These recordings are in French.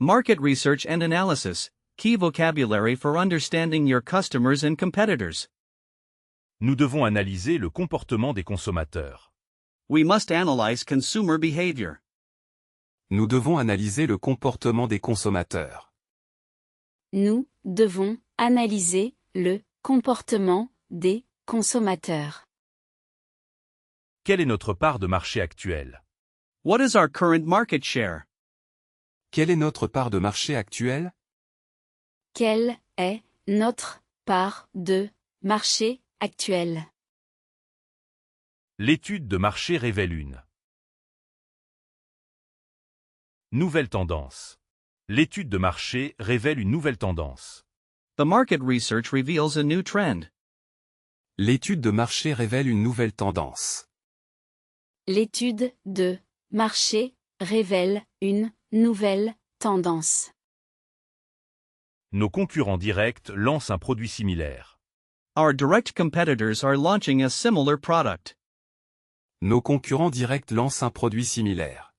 Market research and analysis, key vocabulary for understanding your customers and competitors. Nous devons analyser le comportement des consommateurs. We must analyze consumer behavior. Nous devons analyser le comportement des consommateurs. Nous devons analyser le comportement des consommateurs. Quelle est notre part de marché actuelle? What is our current market share? Quelle est notre part de marché actuelle? Quelle est notre part de marché actuelle? L'étude de marché révèle une nouvelle tendance. L'étude de marché révèle une nouvelle tendance. The market research reveals a new trend. L'étude de marché révèle une nouvelle tendance. L'étude de marché révèle une nouvelle tendance. Nos concurrents directs lancent un produit similaire. Our direct competitors are launching a similar product. Nos concurrents directs lancent un produit similaire.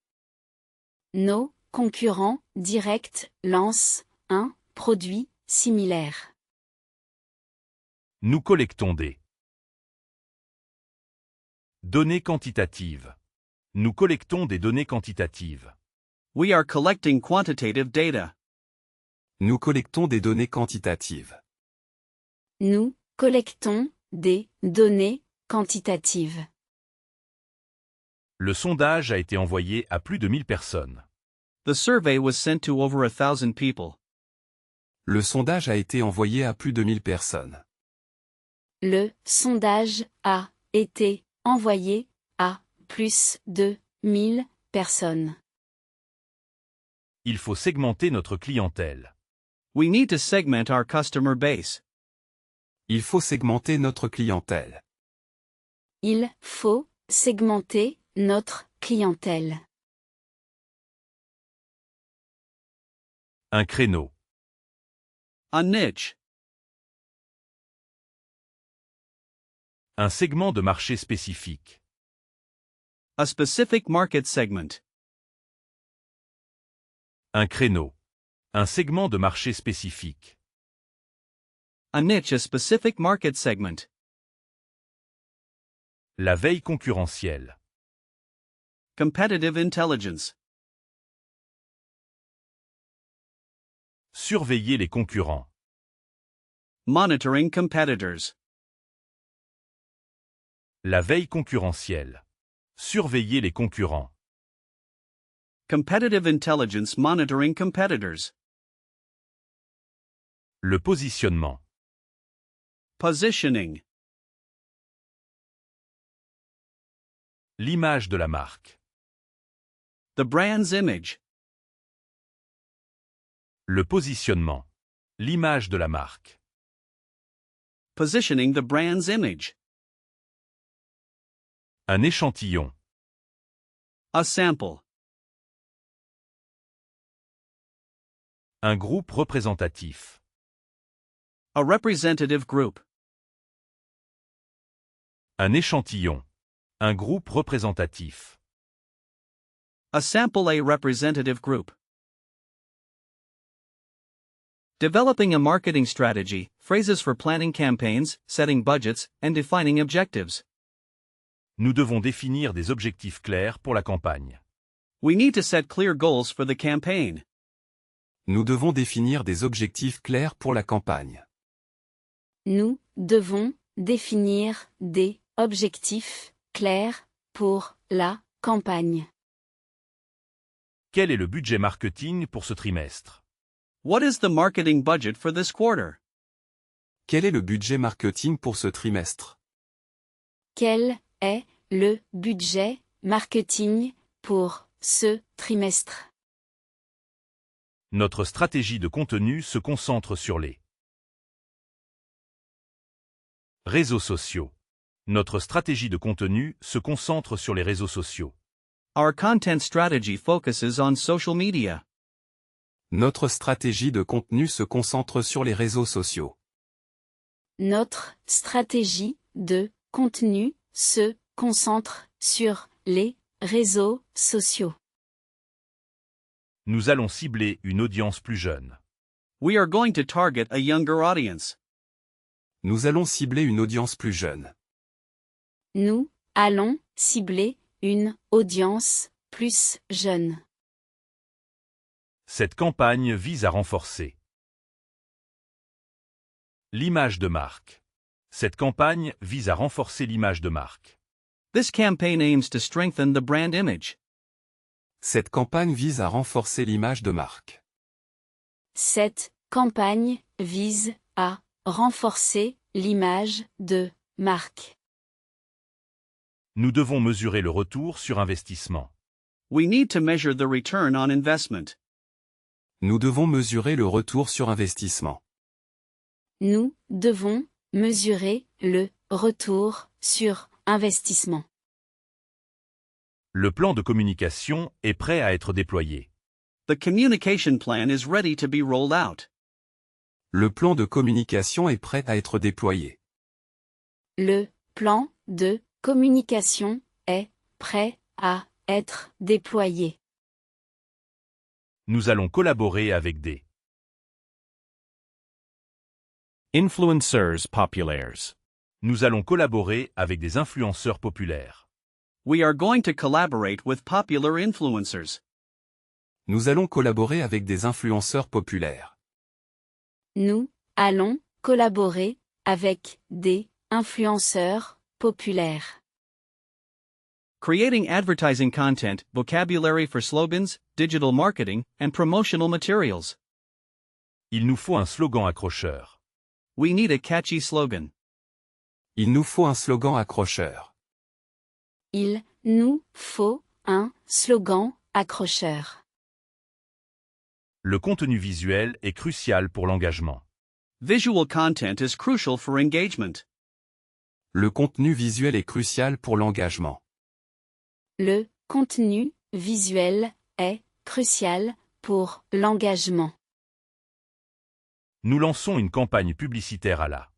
Nos concurrents directs lancent un produit similaire. Nous collectons des données quantitatives. Nous collectons des données quantitatives. We are collecting quantitative data. Nous collectons des données quantitatives. Nous collectons des données quantitatives. Le sondage a été envoyé à plus de 1000 personnes. The survey was sent to over 1,000 people. Le sondage a été envoyé à plus de 1000 personnes. Le sondage a été envoyé à plus de 1000 personnes. Il faut segmenter notre clientèle. We need to segment our customer base. Il faut segmenter notre clientèle. Il faut segmenter notre clientèle. Un créneau. A niche. Un segment de marché spécifique. A specific market segment. Un créneau. Un segment de marché spécifique. A niche, a specific market segment. La veille concurrentielle. Competitive intelligence. Surveiller les concurrents. Monitoring competitors. La veille concurrentielle. Surveiller les concurrents. Competitive intelligence monitoring competitors. Le positionnement. Positioning. L'image de la marque. The brand's image. Le positionnement. L'image de la marque. Positioning the brand's image. Un échantillon. A sample. Un groupe représentatif. A representative group. Un échantillon. Un groupe représentatif. A sample, a representative group. Developing a marketing strategy, phrases for planning campaigns, setting budgets, and defining objectives. Nous devons définir des objectifs clairs pour la campagne. We need to set clear goals for the campaign. Nous devons définir des objectifs clairs pour la campagne. Nous devons définir des objectifs clairs pour la campagne. Quel est le budget marketing pour ce trimestre? What is the marketing budget for this quarter? Quel est le budget marketing pour ce trimestre? Quel est le budget marketing pour ce trimestre? Notre stratégie de contenu se concentre sur les réseaux sociaux. Notre stratégie de contenu se concentre sur les réseaux sociaux. Our content strategy focuses on social media. Notre stratégie de contenu se concentre sur les réseaux sociaux. Notre stratégie de contenu se concentre sur les réseaux sociaux. Nous allons cibler une audience plus jeune. We are going to target a younger audience. Nous allons cibler une audience plus jeune. Nous allons cibler une audience plus jeune. Cette campagne vise à renforcer l'image de marque. Cette campagne vise à renforcer l'image de marque. This campaign aims to strengthen the brand image. Cette campagne vise à renforcer l'image de marque. Cette campagne vise à renforcer l'image de marque. Nous devons mesurer le retour sur investissement. We need to measure the return on investment. Nous devons mesurer le retour sur investissement. Nous devons mesurer le retour sur investissement. Le plan de communication est prêt à être déployé. The communication plan is ready to be rolled out. Le plan de communication est prêt à être déployé. Le plan de communication est prêt à être déployé. Nous allons collaborer avec des Influencers populaires. Nous allons collaborer avec des influenceurs populaires. We are going to collaborate with popular influencers. Nous allons collaborer avec des influenceurs populaires. Nous allons collaborer avec des influenceurs populaires. Creating advertising content, vocabulary for slogans, digital marketing, and promotional materials. Il nous faut un slogan accrocheur. We need a catchy slogan. Il nous faut un slogan accrocheur. Il nous faut un slogan accrocheur. Le contenu visuel est crucial pour l'engagement. Visual content is crucial for engagement. Le contenu visuel est crucial pour l'engagement. Le contenu visuel est crucial pour l'engagement. Nous lançons une campagne publicitaire à la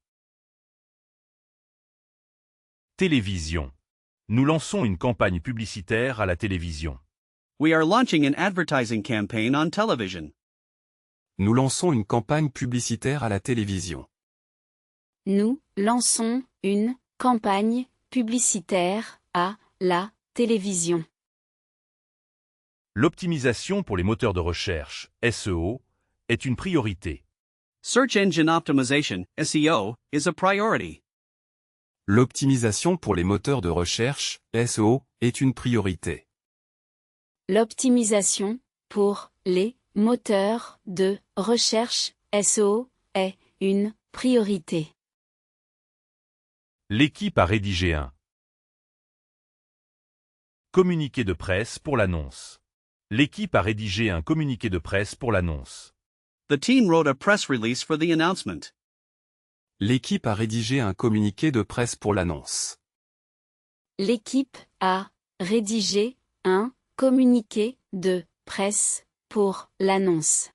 télévision. Nous lançons une campagne publicitaire à la télévision. We are launching an advertising campaign on television. Nous lançons une campagne publicitaire à la télévision. Nous lançons une campagne publicitaire à la télévision. L'optimisation pour les moteurs de recherche, SEO, est une priorité. Search engine optimization, SEO, is a priority. L'optimisation pour les moteurs de recherche, SEO, est une priorité. L'optimisation pour les moteurs de recherche SEO est une priorité. L'équipe a rédigé un communiqué de presse pour l'annonce. L'équipe a rédigé un communiqué de presse pour l'annonce. The team wrote a press release for the announcement. L'équipe a rédigé un communiqué de presse pour l'annonce. L'équipe a rédigé un communiqué de presse pour l'annonce.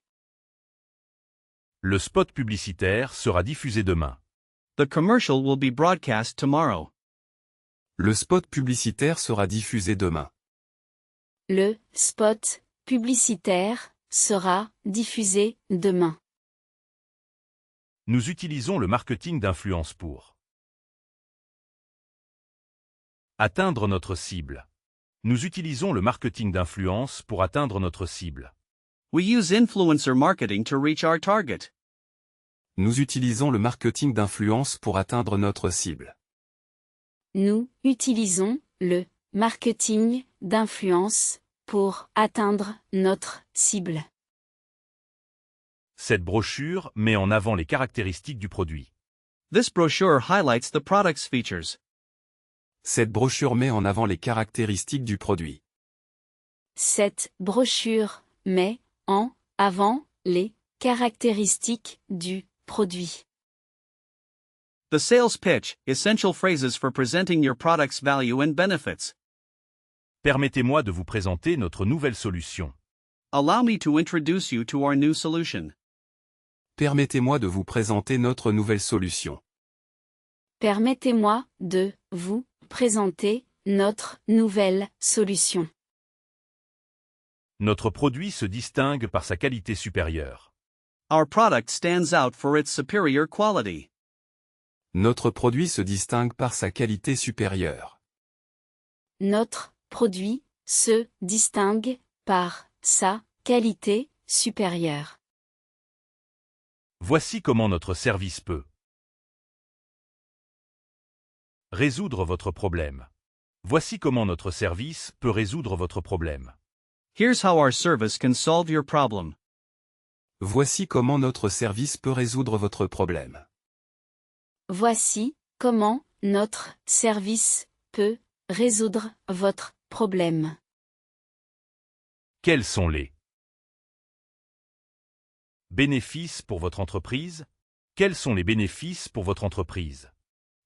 Le spot publicitaire sera diffusé demain. The commercial will be broadcast tomorrow. Le spot publicitaire sera diffusé demain. Le spot publicitaire sera diffusé demain. Nous utilisons le marketing d'influence pour atteindre notre cible. Nous utilisons le marketing d'influence pour atteindre notre cible. We use influencer marketing to reach our target. Nous utilisons le marketing d'influence pour atteindre notre cible. Nous utilisons le marketing d'influence pour atteindre notre cible. Cette brochure met en avant les caractéristiques du produit. This brochure highlights the product's features. Cette brochure met en avant les caractéristiques du produit. Cette brochure met en avant les caractéristiques du produit. The sales pitch, essential phrases for presenting your product's value and benefits. Permettez-moi de vous présenter notre nouvelle solution. Allow me to introduce you to our new solution. Permettez-moi de vous présenter notre nouvelle solution. Permettez-moi de vous présenter notre nouvelle solution. Notre produit se distingue par sa qualité supérieure. Our product stands out for its superior quality. Notre produit se distingue par sa qualité supérieure. Notre produit se distingue par sa qualité supérieure. Voici comment notre service peut résoudre votre problème. Voici comment notre service peut résoudre votre problème. Here's how our service can solve your problem. Voici comment notre service peut résoudre votre problème. Voici comment notre service peut résoudre votre problème. Quels sont les bénéfices pour votre entreprise? Quels sont les bénéfices pour votre entreprise?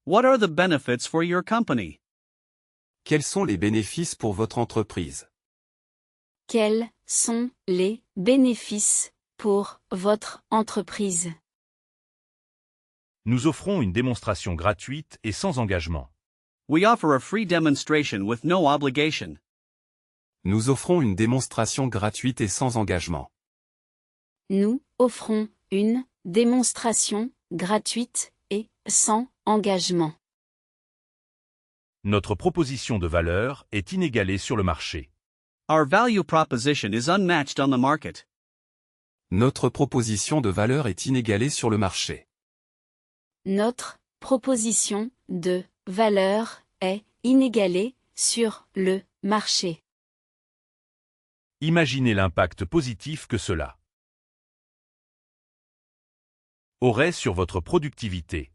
What are the benefits for your company? Quels sont les bénéfices pour votre entreprise? Quels sont les bénéfices pour votre entreprise? Nous offrons une démonstration gratuite et sans engagement. We offer a free demonstration with no obligation. Nous offrons une démonstration gratuite et sans engagement. Nous offrons une démonstration gratuite et sans engagement. Notre proposition de valeur est inégalée sur le marché. Our value proposition is unmatched on the market. Notre proposition de valeur est inégalée sur le marché. Notre proposition de valeur est inégalée sur le marché. Imaginez l'impact positif que cela aurait sur votre productivité.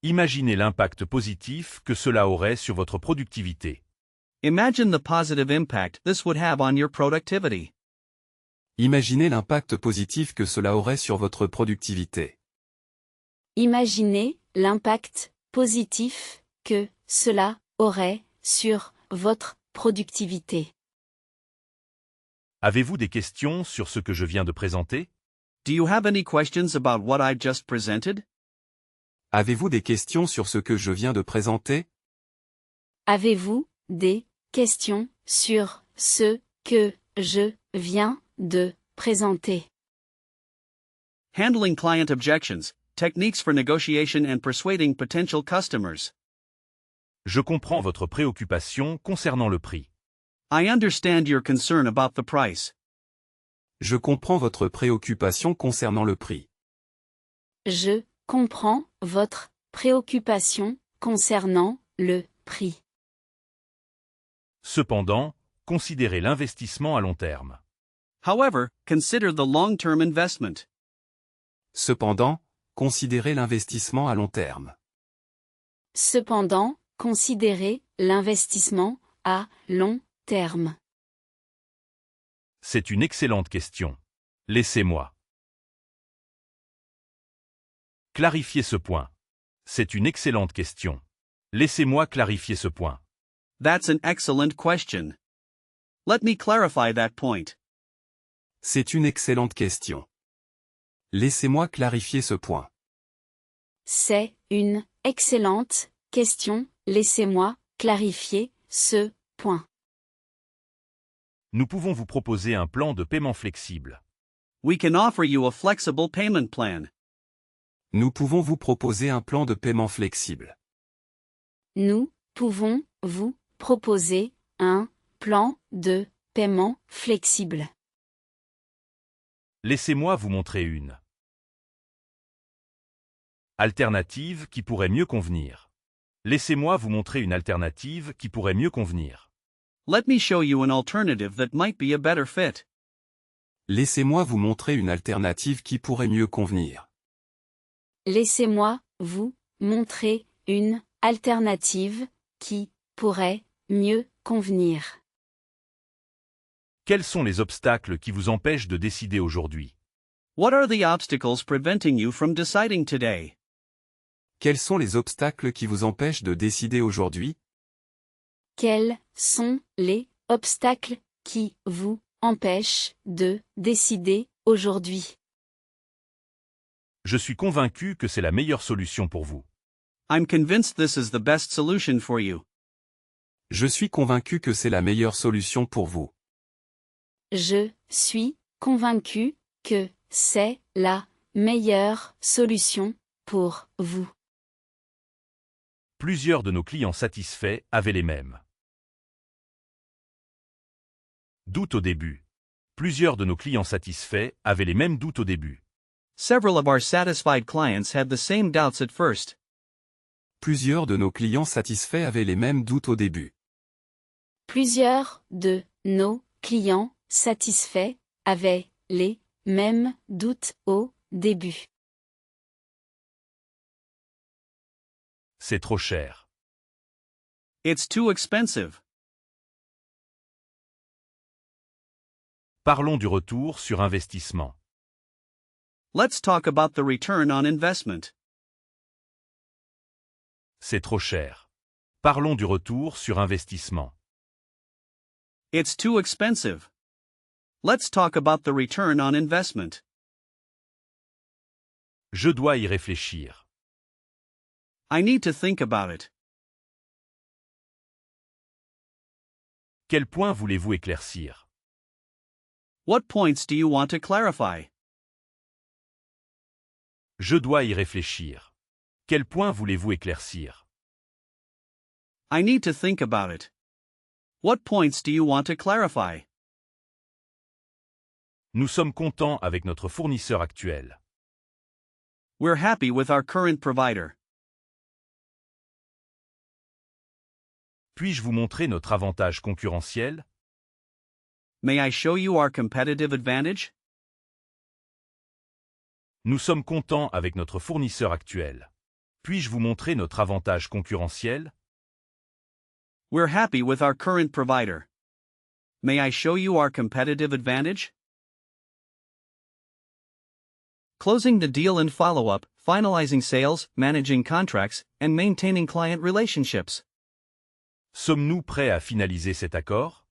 Imaginez l'impact positif que cela aurait sur votre productivité. Imagine the positive impact this would have on your productivity. Imaginez l'impact positif que cela aurait sur votre productivité. Imaginez l'impact positif que cela aurait sur votre productivité. Avez-vous des questions sur ce que je viens de présenter? Do you have any questions about what I've just presented? Avez-vous des questions sur ce que je viens de présenter? Avez-vous des questions sur ce que je viens de présenter? Handling client objections, techniques for negotiation and persuading potential customers. Je comprends votre préoccupation concernant le prix. I understand your concern about the price. Je comprends votre préoccupation concernant le prix. Je comprends votre préoccupation concernant le prix. Cependant, considérez l'investissement à long terme. However, consider the long-term investment. Cependant, considérez l'investissement à long terme. Cependant, considérez l'investissement à long terme. C'est une excellente question. Laissez-moi clarifier ce point. C'est une excellente question. Laissez-moi clarifier ce point. That's an excellent question. Let me clarify that point. C'est une excellente question. Laissez-moi clarifier ce point. C'est une excellente question. Laissez-moi clarifier ce point. Nous pouvons vous proposer un plan de paiement flexible. We can offer you a flexible payment plan. Nous pouvons vous proposer un plan de paiement flexible. Nous pouvons vous proposer un plan de paiement flexible. Laissez-moi vous montrer une alternative qui pourrait mieux convenir. Laissez-moi vous montrer une alternative qui pourrait mieux convenir. Let me show you an alternative that might be a better fit. Laissez-moi vous montrer une alternative qui pourrait mieux convenir. Laissez-moi vous montrer une alternative qui pourrait mieux convenir. Quels sont les obstacles qui vous empêchent de décider aujourd'hui? What are the obstacles preventing you from deciding today? Quels sont les obstacles qui vous empêchent de décider aujourd'hui? Quels sont les obstacles qui vous empêchent de décider aujourd'hui? Je suis convaincu que c'est la meilleure solution pour vous. I'm convinced this is the best solution for you. Je suis convaincu que c'est la meilleure solution pour vous. Je suis convaincu que c'est la meilleure solution pour vous. Plusieurs de nos clients satisfaits avaient les mêmes. Doute au début. Plusieurs de nos clients satisfaits avaient les mêmes doutes au début. Several of our satisfied clients had the same doubts at first. Plusieurs de nos clients satisfaits avaient les mêmes doutes au début. Plusieurs de nos clients satisfaits avaient les mêmes doutes au début. C'est trop cher. It's too expensive. Parlons du retour sur investissement. Let's talk about the return on investment. C'est trop cher. Parlons du retour sur investissement. It's too expensive. Let's talk about the return on investment. Je dois y réfléchir. I need to think about it. Quel point voulez-vous éclaircir? What points do you want to clarify? Je dois y réfléchir. Quel point voulez-vous éclaircir? I need to think about it. What points do you want to clarify? Nous sommes contents avec notre fournisseur actuel. We're happy with our current provider. Puis-je vous montrer notre avantage concurrentiel? May I show you our competitive advantage? Nous sommes contents avec notre fournisseur actuel. Puis-je vous montrer notre avantage concurrentiel? We're happy with our current provider. May I show you our competitive advantage? Closing the deal and follow-up, finalizing sales, managing contracts, and maintaining client relationships. Sommes-nous prêts à finaliser cet accord?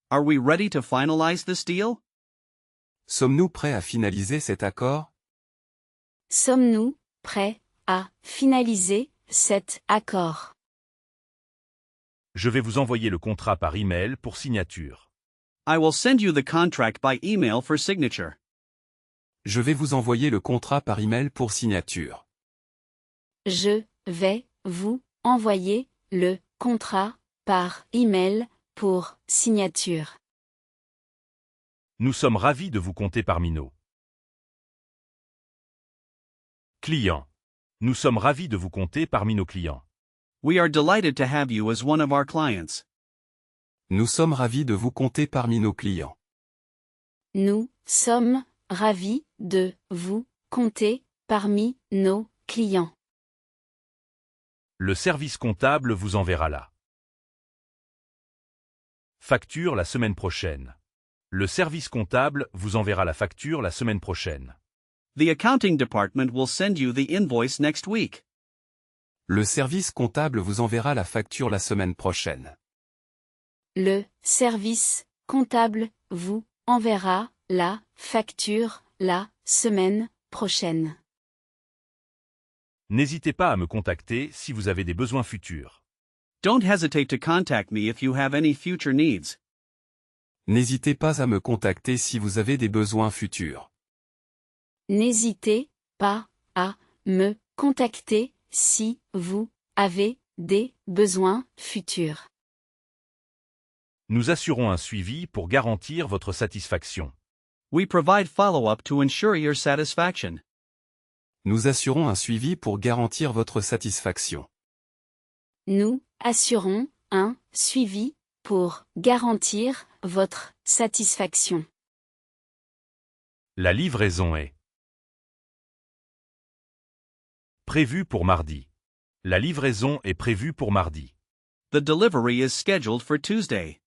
Are we ready to finalize this deal? Sommes-nous prêts à finaliser cet accord? Sommes-nous prêts à finaliser cet accord? Je vais vous envoyer le contrat par email pour signature. I will send you the contract by email for signature. Je vais vous envoyer le contrat par email pour signature. Je vais vous envoyer le contrat par email pour signature. Nous sommes ravis de vous compter parmi nous. Clients. Nous sommes ravis de vous compter parmi nos clients. We are delighted to have you as one of our clients. Nous sommes ravis de vous compter parmi nos clients. Nous sommes ravis de vous compter parmi nos clients. Le service comptable vous enverra la facture la semaine prochaine. Le service comptable vous enverra la facture la semaine prochaine. The accounting department will send you the invoice next week. Le service comptable vous enverra la facture la semaine prochaine. Le service comptable vous enverra la facture la semaine prochaine. N'hésitez pas à me contacter si vous avez des besoins futurs. Don't hesitate to contact me if you have any future needs. N'hésitez pas à me contacter si vous avez des besoins futurs. N'hésitez pas à me contacter si vous avez des besoins futurs. Nous assurons un suivi pour garantir votre satisfaction. We provide follow-up to ensure your satisfaction. Nous assurons un suivi pour garantir votre satisfaction. Nous assurons un suivi pour garantir votre satisfaction. La livraison est prévue pour mardi. La livraison est prévue pour mardi. The delivery is scheduled for Tuesday.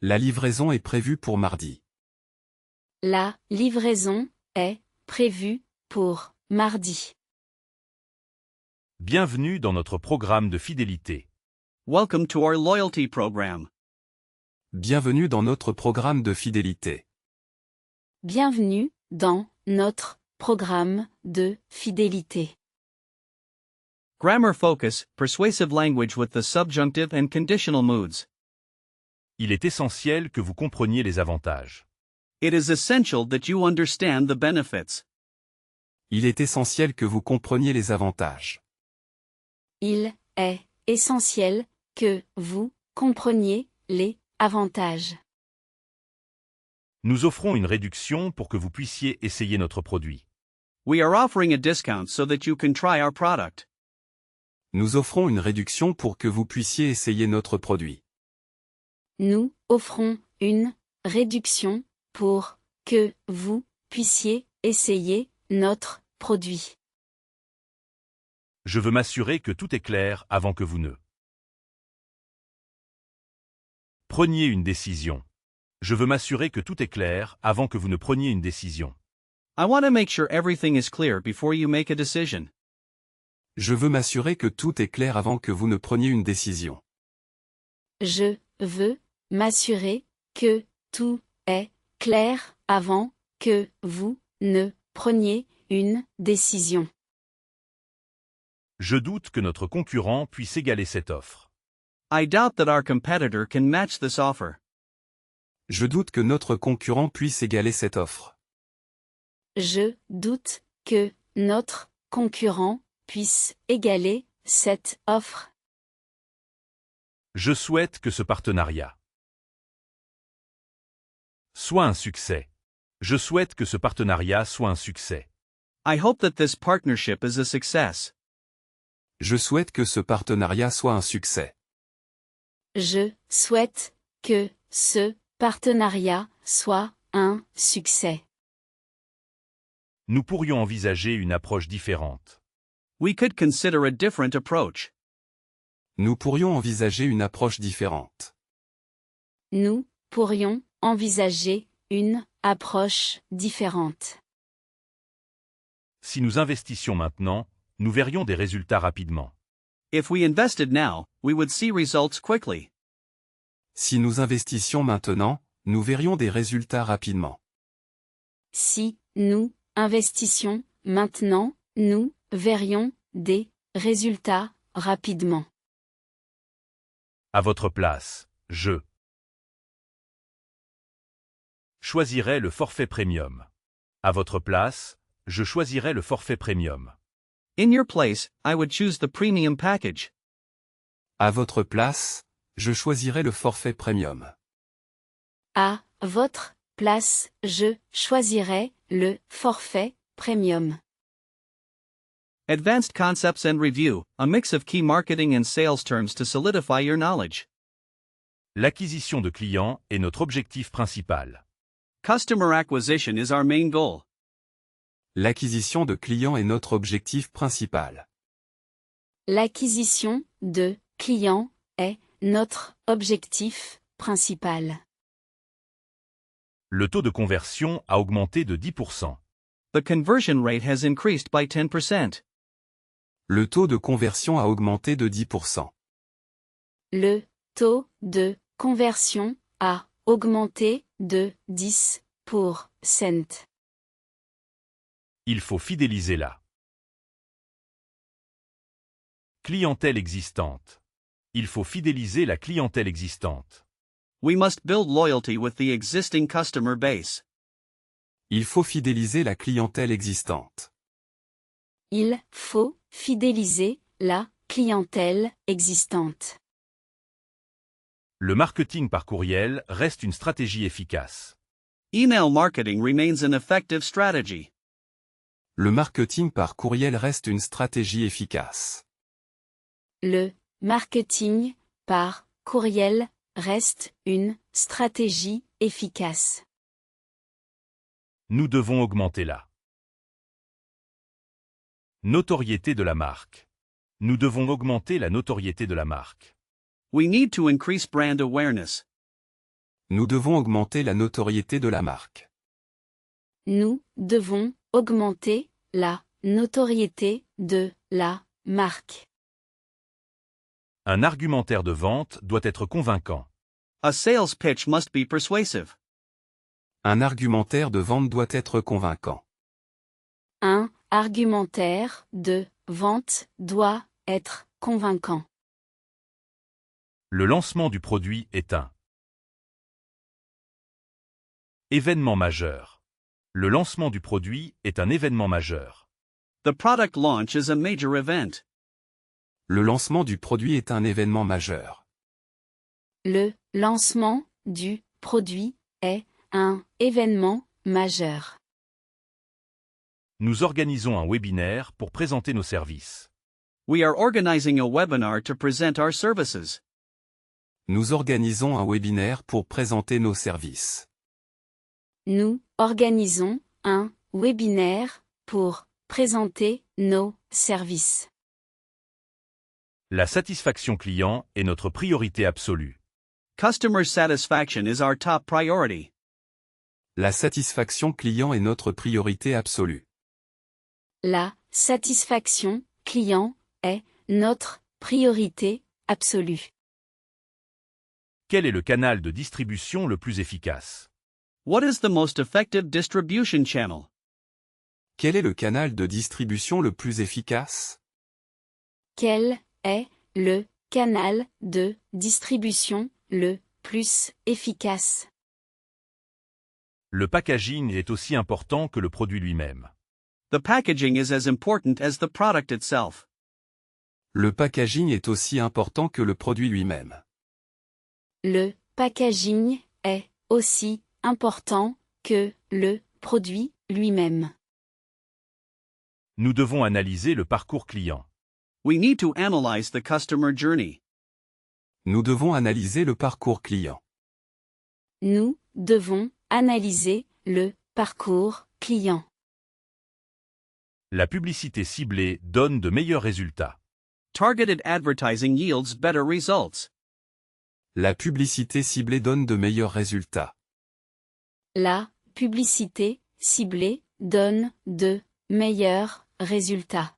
La livraison est prévue pour mardi. La livraison est prévue pour mardi. Bienvenue dans notre programme de fidélité. Welcome to our loyalty program. Bienvenue dans notre programme de fidélité. Bienvenue dans notre programme de fidélité. Grammar focus, persuasive language with the subjunctive and conditional moods. Il est essentiel que vous compreniez les avantages. It is essential that you understand the benefits. Il est essentiel que vous compreniez les avantages. Il est essentiel que vous compreniez les avantages. Nous offrons une réduction pour que vous puissiez essayer notre produit. We are offering a discount so that you can try our product. Nous offrons une réduction pour que vous puissiez essayer notre produit. Nous offrons une réduction pour que vous puissiez essayer notre produit. Je veux m'assurer que tout est clair avant que vous ne preniez une décision. Je veux m'assurer que tout est clair avant que vous ne preniez une décision. I want to make sure everything is clear before you make a decision. Je veux m'assurer que tout est clair avant que vous ne preniez une décision. Je veux m'assurer que tout est clair avant que vous ne preniez une décision. Je doute que notre concurrent puisse égaler cette offre. I doubt that our competitor can match this offer. Je doute que notre concurrent puisse égaler cette offre. Je doute que notre concurrent puisse égaler cette offre. Je souhaite que ce partenariat soit un succès. Je souhaite que ce partenariat soit un succès. I hope that this partnership is a success. Je souhaite que ce partenariat soit un succès. Je souhaite que ce partenariat soit un succès. Nous pourrions envisager une approche différente. We could consider a different approach. Nous pourrions envisager une approche différente. Nous pourrions envisager une approche différente. Si nous investissions maintenant, nous verrions des résultats rapidement. If we invested now, we would see results quickly. Si nous investissions maintenant, nous verrions des résultats rapidement. Si nous investissions maintenant, nous verrions des résultats rapidement. À votre place, je choisirais le forfait premium. À votre place, je choisirais le forfait premium. In your place, I would choose the premium package. À votre place, je choisirais le forfait premium. À votre place, je choisirais le forfait premium. Advanced Concepts and Review, a mix of key marketing and sales terms to solidify your knowledge. L'acquisition de clients est notre objectif principal. Customer acquisition is our main goal. L'acquisition de clients est notre objectif principal. L'acquisition de clients est notre objectif principal. Le taux de conversion a augmenté de 10%. The conversion rate has increased by 10%. Le taux de conversion a augmenté de 10%. Le taux de conversion a augmenté de 10%. Il faut fidéliser la clientèle existante. Il faut fidéliser la clientèle existante. We must build loyalty with the existing customer base. Il faut fidéliser la clientèle existante. Il faut fidéliser la clientèle existante. Le marketing par courriel reste une stratégie efficace. Email marketing remains an effective strategy. Le marketing par courriel reste une stratégie efficace. Le marketing par courriel reste une stratégie efficace. Nous devons augmenter la notoriété de la marque. Nous devons augmenter la notoriété de la marque. We need to increase brand awareness. Nous devons augmenter la notoriété de la marque. Nous devons augmenter la notoriété de la marque. Un argumentaire de vente doit être convaincant. A sales pitch must be persuasive. Un argumentaire de vente doit être convaincant. Un argumentaire de vente doit être convaincant. Le lancement du produit est un Événement majeur. Le lancement du produit est un événement majeur. The product launch is a major event. Le lancement du produit est un événement majeur. Le lancement du produit est un événement majeur. Nous organisons un webinaire pour présenter nos services. We are organizing a webinar to present our services. Nous organisons un webinaire pour présenter nos services. Nous organisons un webinaire pour présenter nos services. La satisfaction client est notre priorité absolue. Customer satisfaction is our top priority. La satisfaction client est notre priorité absolue. La satisfaction client est notre priorité absolue. Quel est le canal de distribution le plus efficace? What is the most effective distribution channel? Quel est le canal de distribution le plus efficace? Quel est le canal de distribution le plus efficace? Le packaging est aussi important que le produit lui-même. The packaging is as important as the product itself. Le packaging est aussi important que le produit lui-même. Le packaging est aussi important que le produit lui-même. Nous devons analyser le parcours client. We need to analyze the customer journey. Nous devons analyser le parcours client. Nous devons analyser le parcours client. La publicité ciblée donne de meilleurs résultats. Targeted advertising yields better results. La publicité ciblée donne de meilleurs résultats. La publicité ciblée donne de meilleurs résultats.